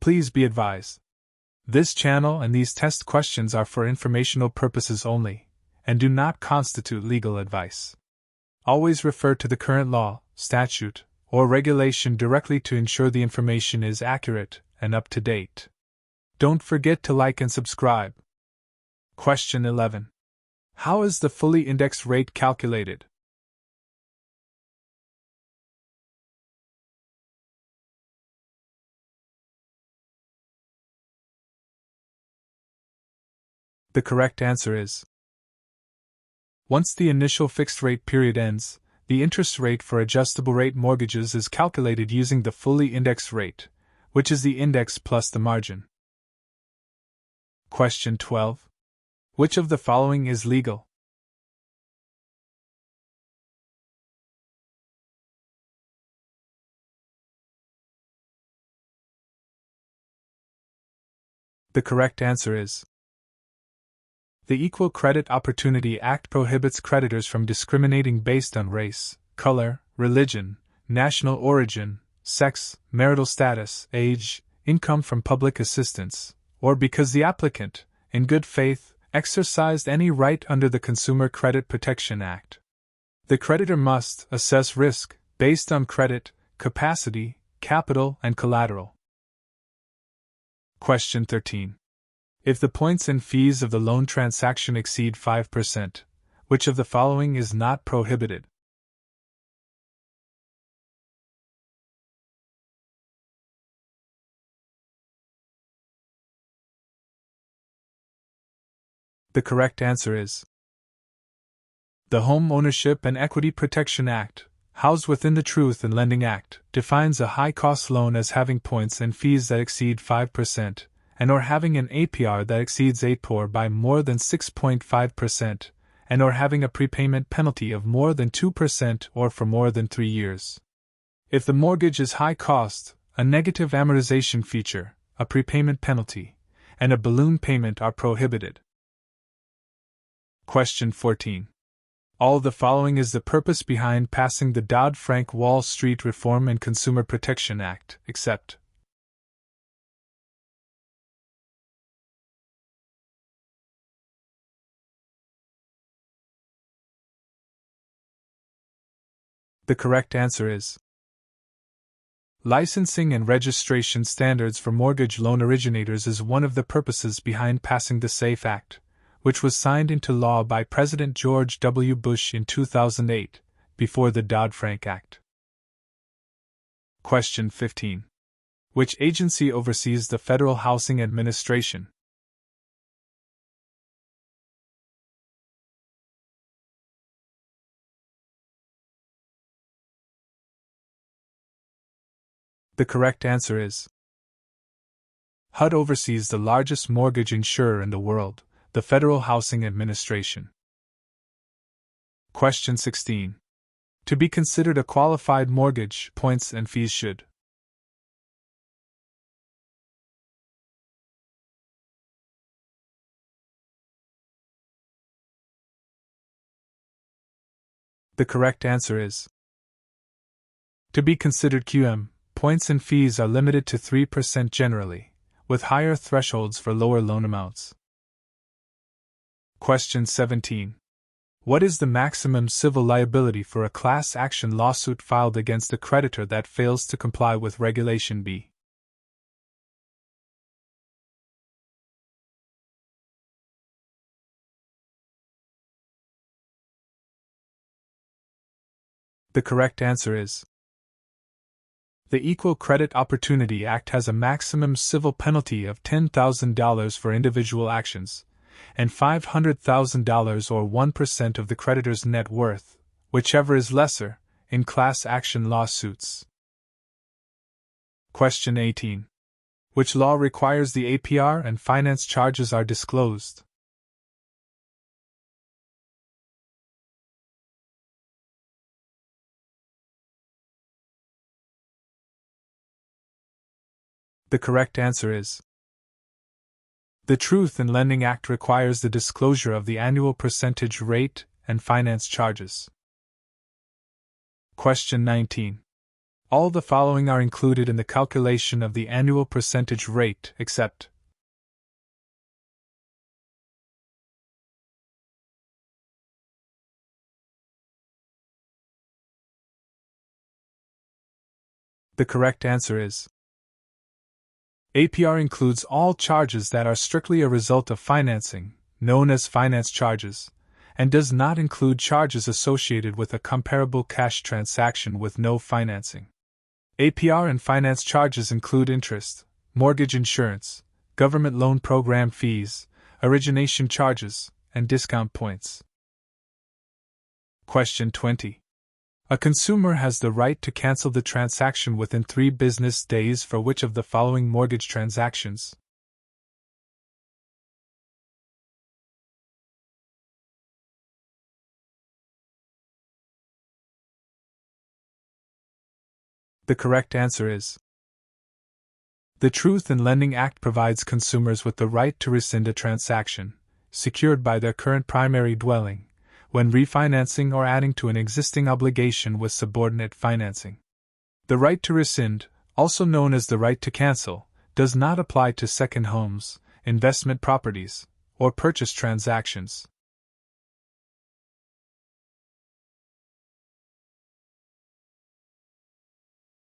Please be advised. This channel and these test questions are for informational purposes only, and do not constitute legal advice. Always refer to the current law, statute, or regulation directly to ensure the information is accurate and up to date. Don't forget to like and subscribe. Question 11. How is the fully indexed rate calculated? The correct answer is: once the initial fixed rate period ends, the interest rate for adjustable rate mortgages is calculated using the fully indexed rate, which is the index plus the margin. Question 12. Which of the following is legal? The correct answer is: the Equal Credit Opportunity Act prohibits creditors from discriminating based on race, color, religion, national origin, sex, marital status, age, income from public assistance, or because the applicant, in good faith, exercised any right under the Consumer Credit Protection Act. The creditor must assess risk based on credit, capacity, capital, and collateral. Question 13. If the points and fees of the loan transaction exceed 5%, which of the following is not prohibited? The correct answer is: the Home Ownership and Equity Protection Act, housed within the Truth in Lending Act, defines a high-cost loan as having points and fees that exceed 5%, and or having an APR that exceeds 8% by more than 6.5%, and or having a prepayment penalty of more than 2% or for more than 3 years. If the mortgage is high cost, a negative amortization feature, a prepayment penalty, and a balloon payment are prohibited. Question 14. All the following is the purpose behind passing the Dodd-Frank Wall Street Reform and Consumer Protection Act, except: the correct answer is: licensing and registration standards for mortgage loan originators is one of the purposes behind passing the SAFE Act, which was signed into law by President George W. Bush in 2008, before the Dodd-Frank Act. Question 15. Which agency oversees the Federal Housing Administration? The correct answer is: HUD oversees the largest mortgage insurer in the world, the Federal Housing Administration. Question 16. To be considered a qualified mortgage, points and fees should: the correct answer is: to be considered QM, points and fees are limited to 3% generally, with higher thresholds for lower loan amounts. Question 17. What is the maximum civil liability for a class action lawsuit filed against a creditor that fails to comply with Regulation B? The correct answer is: the Equal Credit Opportunity Act has a maximum civil penalty of $10,000 for individual actions, and $500,000 or 1% of the creditor's net worth, whichever is lesser, in class action lawsuits. Question 18. Which law requires the APR and finance charges are disclosed? The correct answer is: the Truth in Lending Act requires the disclosure of the annual percentage rate and finance charges. Question 19. All the following are included in the calculation of the annual percentage rate, except the correct answer is APR includes all charges that are strictly a result of financing, known as finance charges, and does not include charges associated with a comparable cash transaction with no financing. APR and finance charges include interest, mortgage insurance, government loan program fees, origination charges, and discount points. Question 20. A consumer has the right to cancel the transaction within 3 business days for which of the following mortgage transactions? The correct answer is the Truth in Lending Act provides consumers with the right to rescind a transaction, secured by their current primary dwelling, when refinancing or adding to an existing obligation with subordinate financing. The right to rescind, also known as the right to cancel, does not apply to second homes, investment properties, or purchase transactions.